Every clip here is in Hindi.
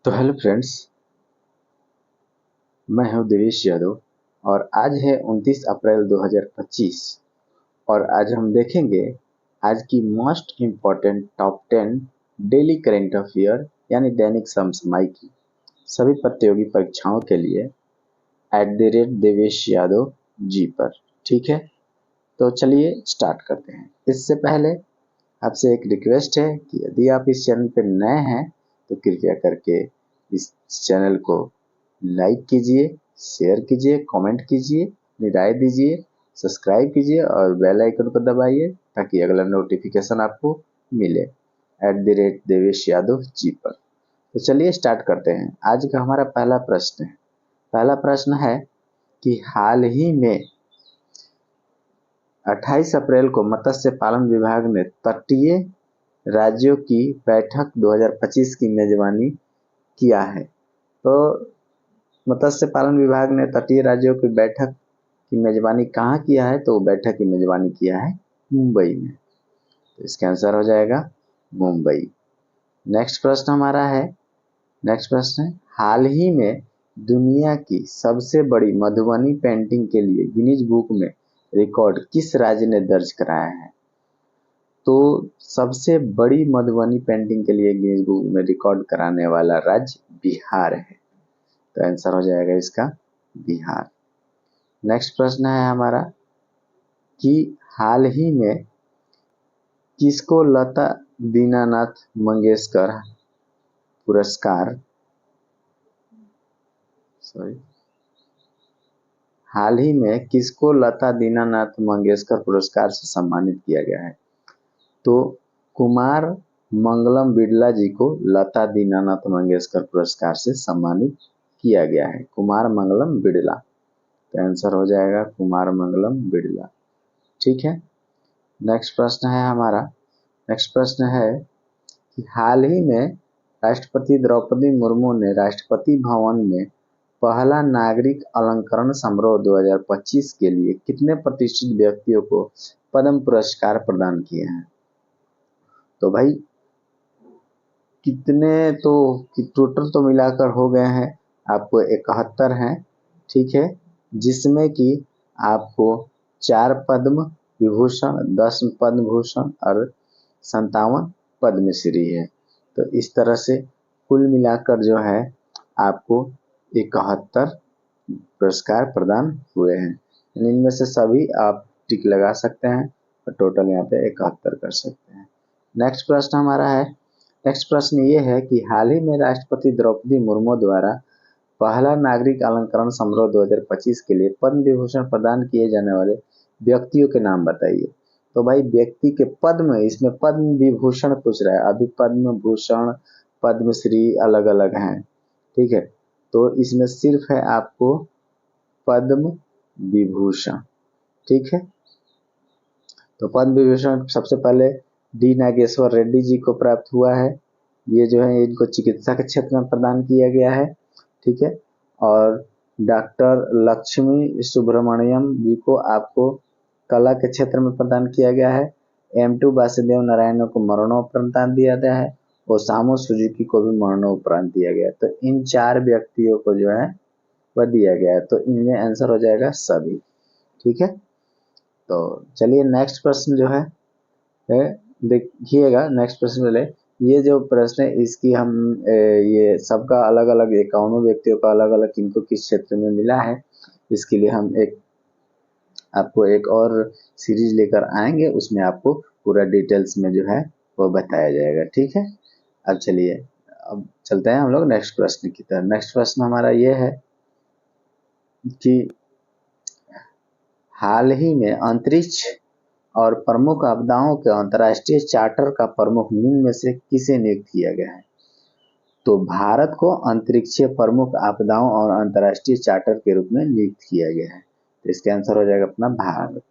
तो हेलो फ्रेंड्स, मैं हूं देवेश यादव और आज है 29 अप्रैल 2025 और आज हम देखेंगे आज की most important top 10 daily current affair यानी दैनिक समसामयिक की सभी प्रतियोगी परीक्षाओं के लिए @देवेश यादव जी पर। ठीक है, तो चलिए स्टार्ट करते हैं। इससे पहले आपसे एक रिक्वेस्ट है कि यदि आप इस चैनल पर नए हैं तो कृपया करके इस चैनल को लाइक कीजिए, शेयर कीजिए, कमेंट कीजिए, अपनी राय दीजिए, सब्सक्राइब कीजिए और बेल आइकन को दबाइए ताकि अगला नोटिफिकेशन आपको मिले देवेश यादव जी पर। तो चलिए स्टार्ट करते हैं। आज का हमारा पहला प्रश्न है। पहला प्रश्न है कि हाल ही में 28 अप्रैल को मत्स्य पालन विभाग ने तटीय राज्यों की बैठक 2025 की मेजबानी किया है। तो मत्स्य पालन विभाग ने तटीय राज्यों की बैठक की मेजबानी कहाँ किया है? तो बैठक की मेजबानी किया है मुंबई में। तो इसका आंसर हो जाएगा मुंबई। नेक्स्ट प्रश्न हमारा है, नेक्स्ट प्रश्न है, हाल ही में दुनिया की सबसे बड़ी मधुबनी पेंटिंग के लिए गिनीज बुक में रिकॉर्ड किस राज्य ने दर्ज कराया है? तो सबसे बड़ी मधुबनी पेंटिंग के लिए गिनीज बुक में रिकॉर्ड कराने वाला राज्य बिहार है। तो आंसर हो जाएगा इसका बिहार। नेक्स्ट प्रश्न है हमारा कि हाल ही में किसको लता दीनानाथ मंगेशकर पुरस्कार हाल ही में किसको लता दीनानाथ मंगेशकर पुरस्कार से सम्मानित किया गया है? तो कुमार मंगलम बिड़ला जी को लता दीनानाथ मंगेशकर पुरस्कार से सम्मानित किया गया है। कुमार मंगलम बिड़ला। तो आंसर हो जाएगा कुमार मंगलम बिड़ला। ठीक है, नेक्स्ट प्रश्न है हमारा, नेक्स्ट प्रश्न है कि हाल ही में राष्ट्रपति द्रौपदी मुर्मू ने राष्ट्रपति भवन में पहला नागरिक अलंकरण समारोह 2025 के लिए कितने प्रतिष्ठित व्यक्तियों को पद्म पुरस्कार प्रदान किए हैं? तो भाई कितने, तो टोटल तो मिलाकर हो गए हैं आपको 71 हैं। ठीक है, जिसमें कि आपको 4 पद्म विभूषण, 10 पद्म भूषण और 57 पद्मश्री है। तो इस तरह से कुल मिलाकर जो है आपको 71 पुरस्कार प्रदान हुए हैं। इनमें से सभी आप टिक लगा सकते हैं और टोटल यहाँ पे 71 कर सकते हैं। नेक्स्ट प्रश्न हमारा है, नेक्स्ट प्रश्न ये है कि हाल ही में राष्ट्रपति द्रौपदी मुर्मू द्वारा पहला नागरिक अलंकरण समारोह 2025 के लिए पद्म विभूषण प्रदान किए जाने वाले व्यक्तियों के नाम बताइए। तो भाई व्यक्ति के पद्म, इसमें पद्म विभूषण पूछ रहा है, अभी पद्म भूषण पद्मश्री अलग अलग हैं। ठीक है, तो इसमें सिर्फ है आपको पद्म विभूषण। ठीक है, तो पद्म विभूषण सबसे पहले डी नागेश्वर रेड्डी जी को प्राप्त हुआ है। ये जो है इनको चिकित्सा के क्षेत्र में प्रदान किया गया है। ठीक है, और डॉक्टर लक्ष्मी सुब्रमण्यम जी को आपको कला के क्षेत्र में प्रदान किया गया है। M2 वासुदेव नारायण को मरणोपरांत दिया गया है। ओसामू सुजुकी को भी मरणोपरांत दिया गया है। तो इन 4 व्यक्तियों को जो है वह दिया गया है। तो इनमें आंसर हो जाएगा सभी। ठीक है, तो चलिए नेक्स्ट प्रश्न जो है देखिएगा। नेक्स्ट प्रश्न पहले, ये जो प्रश्न है इसकी हम ये सबका अलग अलग 51 व्यक्तियों का अलग अलग किनको किस क्षेत्र में मिला है, इसके लिए हम आपको एक और सीरीज लेकर आएंगे, उसमें आपको पूरा डिटेल्स में जो है वो बताया जाएगा। ठीक है, अब चलिए अब चलते हैं हम लोग नेक्स्ट प्रश्न की तरफ। नेक्स्ट प्रश्न हमारा ये है कि हाल ही में अंतरिक्ष और प्रमुख आपदाओं के अंतर्राष्ट्रीय चार्टर का प्रमुख निम्न में से किसे नियुक्त किया गया है? तो भारत को अंतरिक्षीय प्रमुख आपदाओं और अंतर्राष्ट्रीय चार्टर के रूप में नियुक्त किया गया है। तो इसका आंसर हो जाएगा अपना भारत।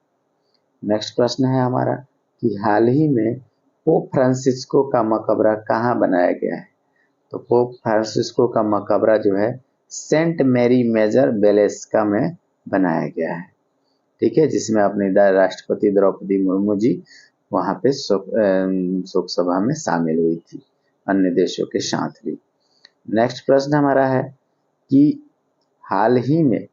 नेक्स्ट प्रश्न है हमारा कि हाल ही में पोप फ्रांसिस्को का मकबरा कहाँ बनाया गया है? तो पोप फ्रांसिस्को का मकबरा जो है सेंट मैरी मेजर बेलेस्का में बनाया गया है। ठीक है, जिसमें अपने राष्ट्रपति द्रौपदी मुर्मू जी वहां पे शोक सभा में शामिल हुई थी अन्य देशों के साथ भी। नेक्स्ट प्रश्न हमारा है कि हाल ही में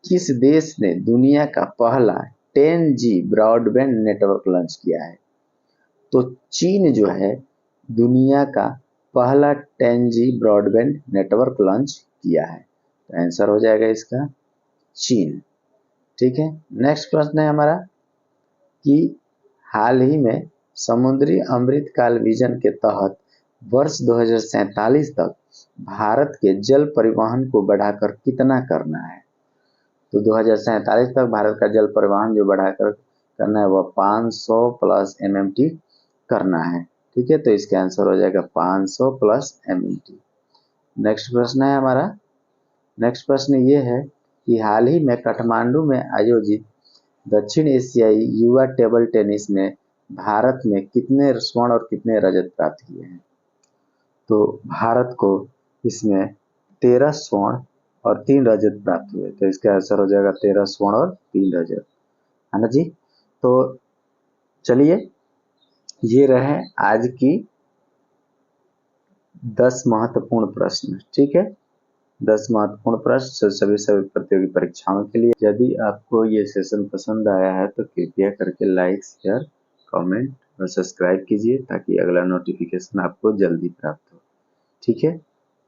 किस देश ने दुनिया का पहला 10G ब्रॉडबैंड नेटवर्क लॉन्च किया है? तो चीन जो है दुनिया का पहला 10G ब्रॉडबैंड नेटवर्क लॉन्च किया है। तो आंसर हो जाएगा इसका चीन। ठीक है, नेक्स्ट प्रश्न है हमारा कि हाल ही में समुद्री अमृतकाल विजन के तहत वर्ष 2047 तक भारत के जल परिवहन को बढ़ाकर कितना करना है? तो 2047 तक भारत का जल परिवहन जो बढ़ाकर करना है वह 500 प्लस MMT करना है। ठीक है, तो इसका आंसर हो जाएगा 500 प्लस MMT। नेक्स्ट प्रश्न है हमारा, नेक्स्ट प्रश्न ये है कि हाल ही में काठमांडू में आयोजित दक्षिण एशियाई युवा टेबल टेनिस में भारत में कितने स्वर्ण और कितने रजत प्राप्त किए हैं? तो भारत को इसमें 13 स्वर्ण और 3 रजत प्राप्त हुए। तो इसका आंसर हो जाएगा 13 स्वर्ण और 3 रजत, है ना जी। तो चलिए, ये रहे आज की 10 महत्वपूर्ण प्रश्न। ठीक है, 10 महत्वपूर्ण प्रश्न सभी प्रतियोगी परीक्षाओं के लिए। यदि आपको ये सेशन पसंद आया है तो कृपया करके लाइक, शेयर, कमेंट और सब्सक्राइब कीजिए ताकि अगला नोटिफिकेशन आपको जल्दी प्राप्त हो। ठीक है,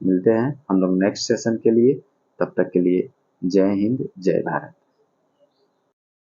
मिलते हैं हम लोग नेक्स्ट सेशन के लिए। तब तक के लिए जय हिंद, जय भारत।